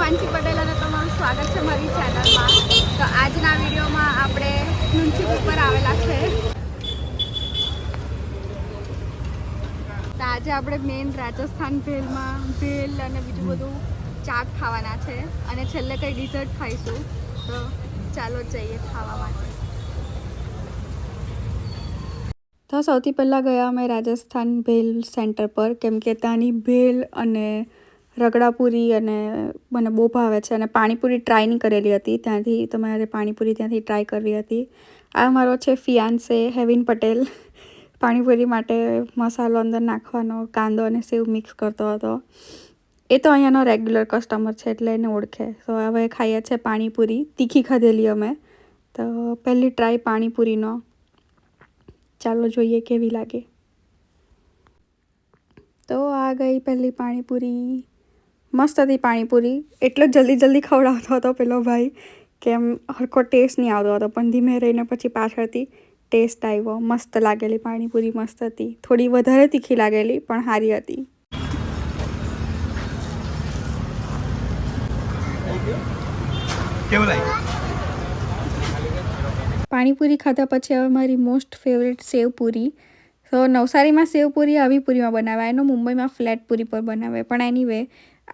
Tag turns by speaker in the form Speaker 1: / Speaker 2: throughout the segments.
Speaker 1: માનસી પટેલ અને તમારું સ્વાગત છે મારી ચેનલમાં. તો આજના વિડીયોમાં આપણે મ્યુનિસિપલ પર આવેલા છે. તો આજે આપણે મેઇન રાજસ્થાન ભેલમાં ભેલ અને બીજું બધું ચાટ ખાવાના છે અને છેલ્લે કંઈ ડિઝર્ટ ખાઈશું. તો ચાલો જઈએ ખાવા માટે. તો સૌથી પહેલાં ગયા અમે રાજસ્થાન ભેલ સેન્ટર પર, કેમ કે ત્યાંની ભેલ અને રગડાપુરી અને મને બહુ ભાવે છે. અને પાણીપુરી ટ્રાય નહીં કરેલી હતી, ત્યાંથી તમારે પાણીપુરી ત્યાંથી ટ્રાય કરવી હતી. આ મારો છે ફિયાન્સે હેવિન પટેલ. પાણીપુરી માટે મસાલો અંદર નાખવાનો, કાંદો અને સેવ મિક્સ કરતો હતો. એ તો અહીંયાનો રેગ્યુલર કસ્ટમર છે એટલે એને ઓળખે. તો હવે ખાઈએ છે પાણીપુરી, તીખી ખાધેલી અમે. તો પહેલી ટ્રાય પાણીપુરીનો, ચાલો જોઈએ કેવી લાગે. તો આ ગઈ પહેલી પાણીપુરી. મસ્ત હતી પાણીપુરી. એટલો જલ્દી ખવડાવતો હતો પેલો ભાઈ કે એમ હરખો ટેસ્ટ નહીં આવતો હતો, પણ ધીમે રહીને પછી પાછળથી ટેસ્ટ આવ્યો. મસ્ત લાગેલી પાણીપુરી, મસ્ત હતી. થોડી વધારે તીખી લાગેલી પણ સારી હતી.
Speaker 2: કેવું લાગ્યું?
Speaker 1: પાણીપુરી ખાધા પછી હવે મારી મોસ્ટ ફેવરેટ સેવપુરી. તો નવસારીમાં સેવપુરી આવી પૂરીમાં બનાવે, એનો મુંબઈમાં ફ્લેટ પૂરી પર બનાવે. પણ એનીવે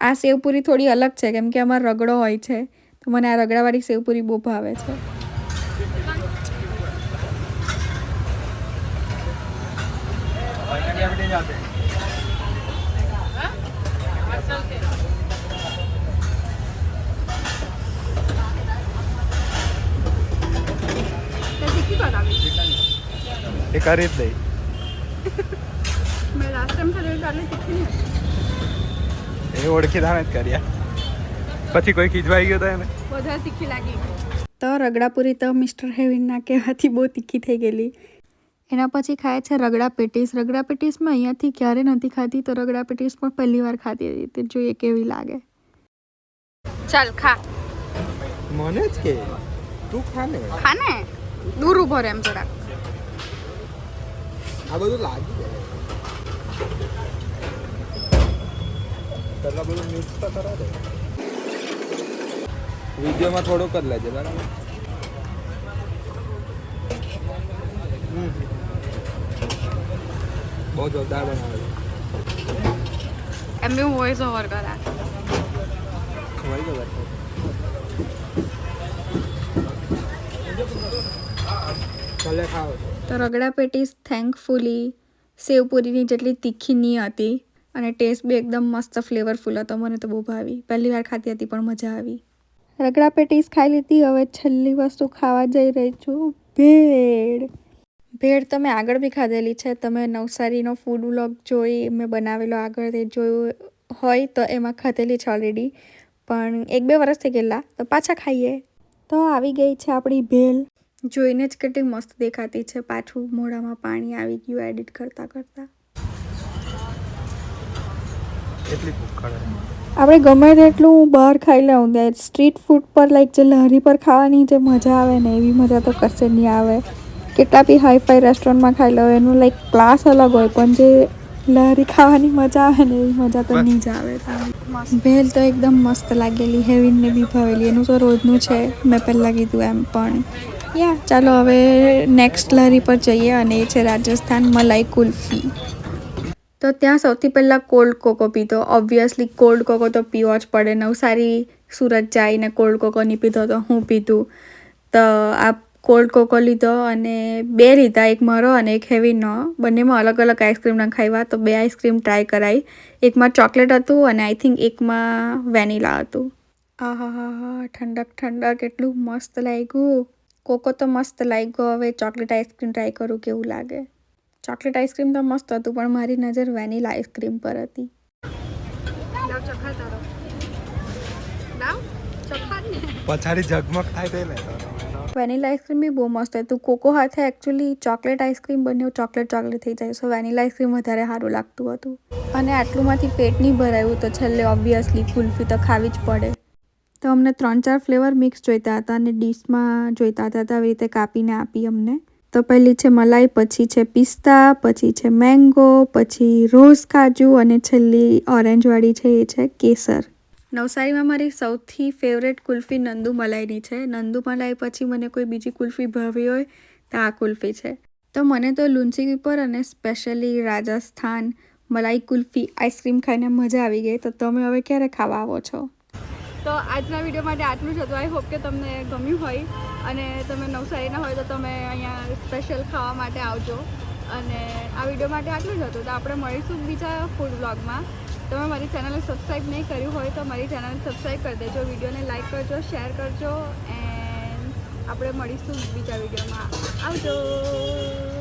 Speaker 1: આ સેવપુરી થોડી અલગ છે, કેમ કે આમાં રગડો હોય છે. તો મને આ રગડાવાળી સેવપુરી બહુ ભાવે છે.
Speaker 2: એ કરી જ દઈ.
Speaker 1: મેં લાસ્ટ ટાઈમ ખાધેલી તો આટલી તીખી નહીં.
Speaker 2: એ ઓળખીદાણે જ કર્યા, પછી કોઈ ખીજવાઈ ગયો તો એને
Speaker 1: વધારે તીખી લાગી. તો રગડાપુરી તો મિસ્ટર હેવિનના કહેવાથી બહુ તીખી થઈ ગયેલી. એના પછી ખાય છે રગડા પેટીસ. રગડા પેટીસમાં અહીંયાથી ક્યારે નથી ખાધી, તો રગડા પેટીસ પણ પહેલી વાર ખાધી હતી. તે જોઈએ કેવી લાગે. ચાલ ખા.
Speaker 2: મને જ કે તું ખાને.
Speaker 1: ખાને દૂર ઉભો રહે એમ જરાક.
Speaker 2: આ બધું લાગી જાય. પેલા બધું મિક્સ તો કરા દે. વિડીયોમાં થોડુંક જ લેજે બરાબર. બહુ જોરદાર બનાવે છે.
Speaker 1: એમ બી હું વોઇસ ઓવર કરા.
Speaker 2: ખવાઈ ગયો બેઠો. ભલે ખાઓ.
Speaker 1: તો રગડા પેટીસ થેન્કફુલી સેવપુરીની જેટલી તીખી નહીં હતી અને ટેસ્ટ બી એકદમ મસ્ત ફ્લેવરફુલ હતો. મને તો બહુ ભાવી. પહેલી વાર ખાતી હતી પણ મજા આવી. રગડા પેટીસ ખાઈ લીધી. હવે છેલ્લી વસ્તુ ખાવા જઈ રહી છું, ભેળ. ભેળ તમે આગળ બી ખાધેલી છે. તમે નવસારીનો ફૂડ વ્લોગ જોઈ મેં બનાવેલો આગળ તે જોયું હોય તો એમાં ખાધેલી છે ઓલરેડી, પણ 1-2 વર્ષ થઈ ગયેલા. તો પાછા ખાઈએ. તો આવી ગઈ છે આપણી ભેળ. જોઈને જ કેટલી મસ્ત દેખાતી છે. પાછું મોઢામાં પાણી આવી ગયું એડિટ કરતાં.
Speaker 2: એટલી ભૂખ ખડે.
Speaker 1: આપણે ગમે તેટલું બહાર ખાઈ લઉં, સ્ટ્રીટ ફૂડ પર લાઈક જે લહેરી પર ખાવાની જે મજા આવે ને, એવી મજા તો કશે નહીં આવે. કેટલા બી હાઈ-ફાઈ રેસ્ટોરન્ટમાં ખાઈ લો, એનું લાઈક ક્લાસ અલગ હોય, પણ જે લહેરી ખાવાની મજા આવે ને એવી મજા તો નહીં જ આવે. ભેલ તો એકદમ મસ્ત લાગેલી. હેવિનને બી ભાવેલી. એનું તો રોજનું છે, મેં પહેલાં કીધું એમ. પણ ચાલો હવે નેક્સ્ટ લહેરી પર જઈએ, અને એ છે રાજસ્થાન મલાઈ કુલ્ફી. તો ત્યાં સૌથી પહેલાં કોલ્ડ કોકો પીધો. ઓબ્વિયસલી કોલ્ડ કોકો તો પીવો જ પડે. નવસારી સુરત જઈને કોલ્ડ કોકો નહીં પીધો તો હું પીધું. તો આ કોલ્ડ કોકો લીધો અને 2 લીધા, એક મારો અને એક હેવીનો. બંનેમાં અલગ અલગ આઈસ્ક્રીમ નખાવ્યા. તો 2 આઈસ્ક્રીમ ટ્રાય કરાવી. એકમાં ચોકલેટ હતું અને આઈ થિંક એકમાં વેનીલા હતું. આહાહા, ઠંડક એટલું મસ્ત લાગ્યું. કોકો તો મસ્ત લાગ્યો. હવે ચોકલેટ આઈસ્ક્રીમ ટ્રાય કરું કેવું લાગે. ચોકલેટ આઈસ્ક્રીમ તો મસ્ત હતું, પણ મારી નજર વેનીલા આઈસ્ક્રીમ પર હતી.
Speaker 2: પછાડી ઝગમગ થાય તે લે.
Speaker 1: વેનીલા આઈસ્ક્રીમ બી બહુ મસ્ત હતું. કોકો હાથે એકચ્યુઅલી ચોકલેટ આઈસ્ક્રીમ બંને ચોકલેટ થઈ જાય. સો વેનીલા આઈસ્ક્રીમ વધારે સારું લાગતું હતું. અને આટલુંમાંથી પેટ નહીં ભરાયું, તો છેલ્લે ઓબ્વિયસલી કુલ્ફી તો ખાવી જ પડે. તો અમને 3-4 ફ્લેવર મિક્સ જોઈતા હતા અને ડીશમાં જોઈતા હતા. આવી રીતે કાપીને આપી અમને. તો પહેલી છે મલાઈ, પછી છે પિસ્તા, પછી છે મેંગો, પછી રોઝ કાજુ અને છેલ્લી ઓરેન્જવાળી છે એ છે કેસર. નવસારીમાં મારી સૌથી ફેવરેટ કુલ્ફી નંદુ મલાઈની છે. નંદુ મલાઈ પછી મને કોઈ બીજી કુલ્ફી ભાવી હોય તો આ કુલ્ફી છે. તો મને તો લુન્સી પીપર અને સ્પેશિયલી રાજસ્થાન મલાઈ કુલ્ફી આઈસ્ક્રીમ ખાઈને મજા આવી ગઈ. તો તમે હવે ક્યારે ખાવા આવો છો? તો આજના વિડીયો માટે આટલું જ હતું. આઈ હોપ કે તમને ગમ્યું હોય અને તમે નવસારીના હોય તો તમે અહીંયા સ્પેશિયલ ખાવા માટે આવજો. અને આ વિડીયો માટે આટલું જ હતું. તો આપણે મળીશું બીજા ફૂડ બ્લોગમાં. તમે મારી ચેનલને સબસ્ક્રાઈબ નહીં કર્યું હોય તો મારી ચેનલને સબસ્ક્રાઈબ કરી દેજો, વિડીયોને લાઈક કરજો, શેર કરજો એન્ડ આપણે મળીશું બીજા વિડીયોમાં. આવજો.